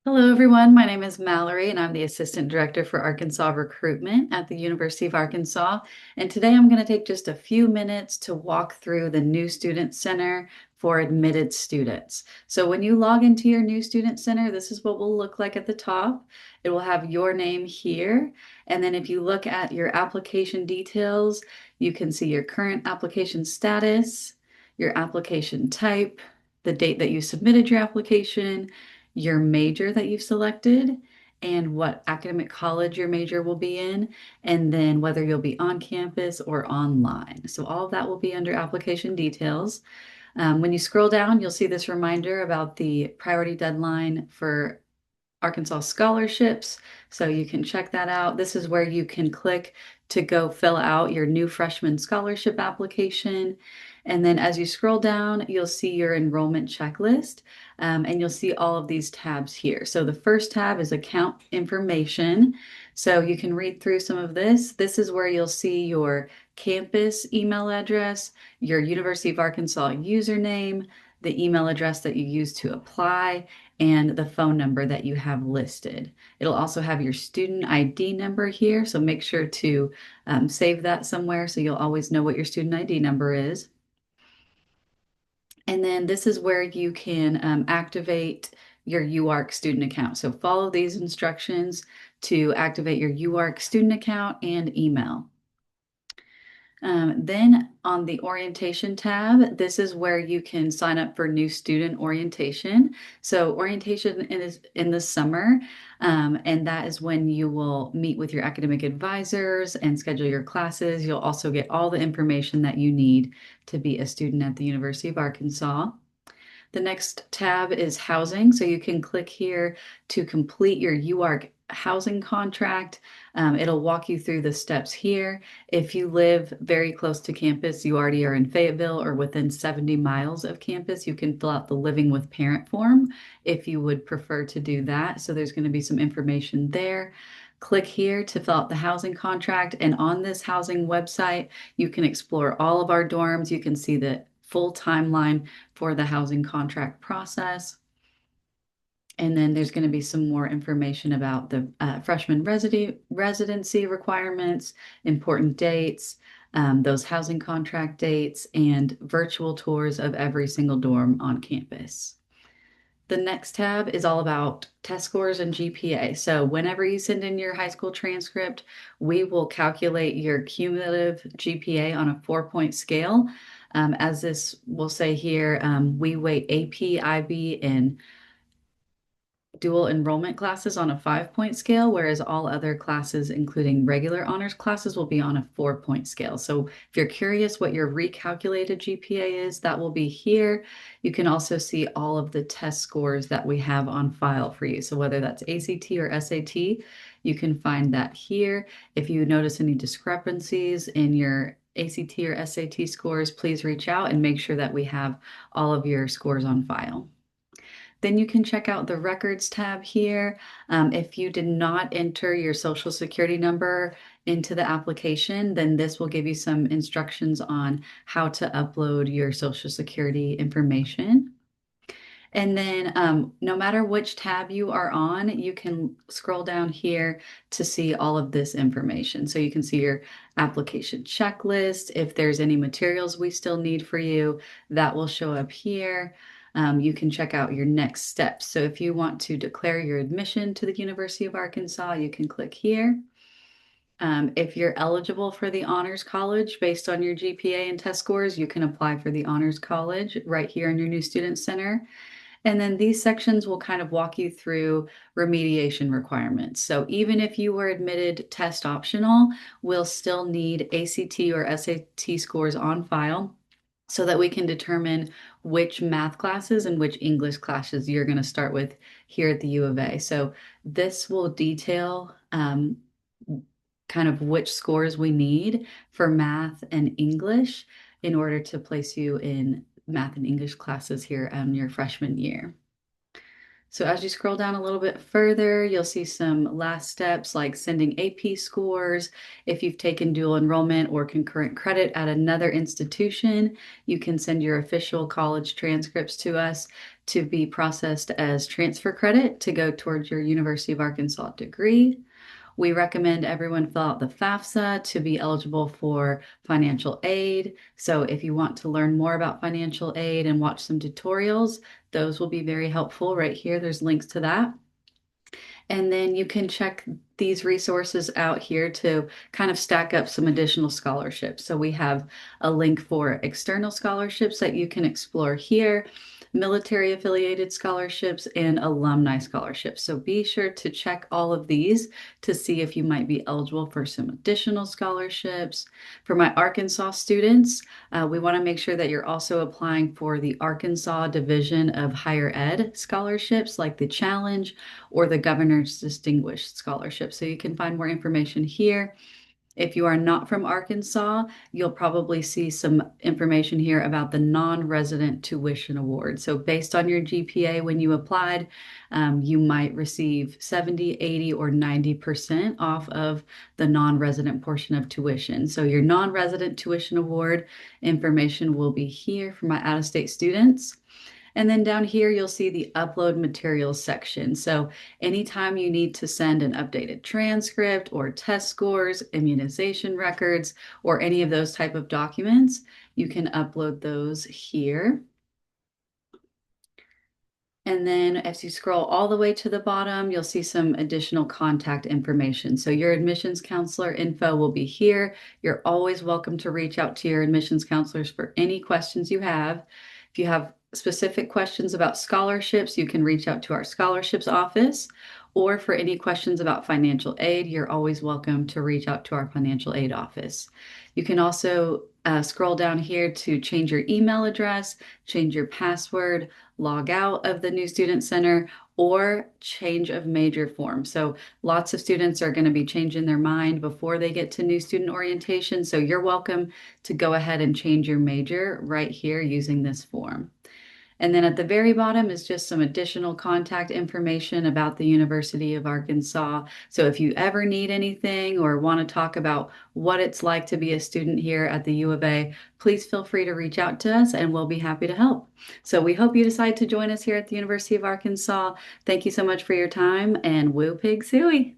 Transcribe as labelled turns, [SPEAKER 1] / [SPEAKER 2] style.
[SPEAKER 1] Hello, everyone. My name is Mallory, and I'm the Assistant Director for Arkansas Recruitment at the University of Arkansas. And today I'm going to take just a few minutes to walk through the New Student Center for admitted students. So when you log into your New Student Center, this is what will look like at the top. It will have your name here. And then if you look at your application details, you can see your current application status, your application type, the date that you submitted your application, your major that you've selected, and what academic college your major will be in, and then whether you'll be on campus or online. So all of that will be under application details. When you scroll down, you'll see this reminder about the priority deadline for Arkansas scholarships. So you can check that out. This is where you can click to go fill out your new freshman scholarship application. And then as you scroll down, you'll see your enrollment checklist, and you'll see all of these tabs here. So the first tab is account information. So you can read through some of this. This is where you'll see your campus email address, your University of Arkansas username, the email address that you use to apply, and the phone number that you have listed. It'll also have your student ID number here, so make sure to save that somewhere so you'll always know what your student ID number is. And then this is where you can activate your UARC student account. So follow these instructions to activate your UARC student account and email. Then on the orientation tab, this is where you can sign up for new student orientation. So orientation is in the summer, and that is when you will meet with your academic advisors and schedule your classes. You'll also get all the information that you need to be a student at the University of Arkansas. The next tab is housing. So you can click here to complete your UARC housing contract. It'll walk you through the steps here. If you live very close to campus, you already are in Fayetteville or within 70 miles of campus, you can fill out the Living with Parent form if you would prefer to do that. So there's going to be some information there. Click here to fill out the housing contract. And on this housing website, you can explore all of our dorms. You can see the full timeline for the housing contract process. And then there's going to be some more information about the freshman residency requirements, important dates, those housing contract dates, and virtual tours of every single dorm on campus. The next tab is all about test scores and GPA. So whenever you send in your high school transcript, we will calculate your cumulative GPA on a 4-point scale. As this will say here, we weight AP, IB, and dual enrollment classes on a 5-point scale, whereas all other classes, including regular honors classes, will be on a 4-point scale. So if you're curious what your recalculated GPA is, that will be here. You can also see all of the test scores that we have on file for you. So whether that's ACT or SAT, you can find that here. If you notice any discrepancies in your ACT or SAT scores, please reach out and make sure that we have all of your scores on file. Then you can check out the records tab here. If you did not enter your social security number into the application, then this will give you some instructions on how to upload your social security information. And then no matter which tab you are on, you can scroll down here to see all of this information. So you can see your application checklist. If there's any materials we still need for you, that will show up here. You can check out your next steps. So if you want to declare your admission to the University of Arkansas, you can click here. If you're eligible for the Honors College based on your GPA and test scores, you can apply for the Honors College right here in your New Student Center. And then these sections will kind of walk you through remediation requirements. So even if you were admitted test optional, we'll still need ACT or SAT scores on file so that we can determine which math classes and which English classes you're going to start with here at the U of A. So this will detail kind of which scores we need for math and English in order to place you in math and English classes here on your freshman year. So as you scroll down a little bit further, you'll see some last steps like sending AP scores. If you've taken dual enrollment or concurrent credit at another institution, you can send your official college transcripts to us to be processed as transfer credit to go towards your University of Arkansas degree. We recommend everyone fill out the FAFSA to be eligible for financial aid. So if you want to learn more about financial aid and watch some tutorials, those will be very helpful right here. There's links to that. And then you can check these resources out here to kind of stack up some additional scholarships. So we have a link for external scholarships that you can explore here, military affiliated scholarships, and alumni scholarships. So be sure to check all of these to see if you might be eligible for some additional scholarships. For my Arkansas students, we want to make sure that you're also applying for the Arkansas Division of Higher Ed scholarships like the Challenge or the Governor's Distinguished Scholarship. So you can find more information here. If you are not from Arkansas, you'll probably see some information here about the non-resident tuition award. So based on your GPA when you applied, you might receive 70, 80, or 90% off of the non-resident portion of tuition. So your non-resident tuition award information will be here for my out-of-state students. And then down here, you'll see the upload materials section. So anytime you need to send an updated transcript or test scores, immunization records, or any of those type of documents, you can upload those here. And then as you scroll all the way to the bottom, you'll see some additional contact information. So your admissions counselor info will be here. You're always welcome to reach out to your admissions counselors for any questions you have. If you have specific questions about scholarships, you can reach out to our scholarships office. Or for any questions about financial aid, you're always welcome to reach out to our financial aid office. You can also scroll down here to change your email address, change your password, log out of the New Student Center, or change of major form. So lots of students are going to be changing their mind before they get to new student orientation. So you're welcome to go ahead and change your major right here using this form. And then at the very bottom is just some additional contact information about the University of Arkansas. So if you ever need anything or want to talk about what it's like to be a student here at the U of A, please feel free to reach out to us and we'll be happy to help. So we hope you decide to join us here at the University of Arkansas. Thank you so much for your time and woo pig suey.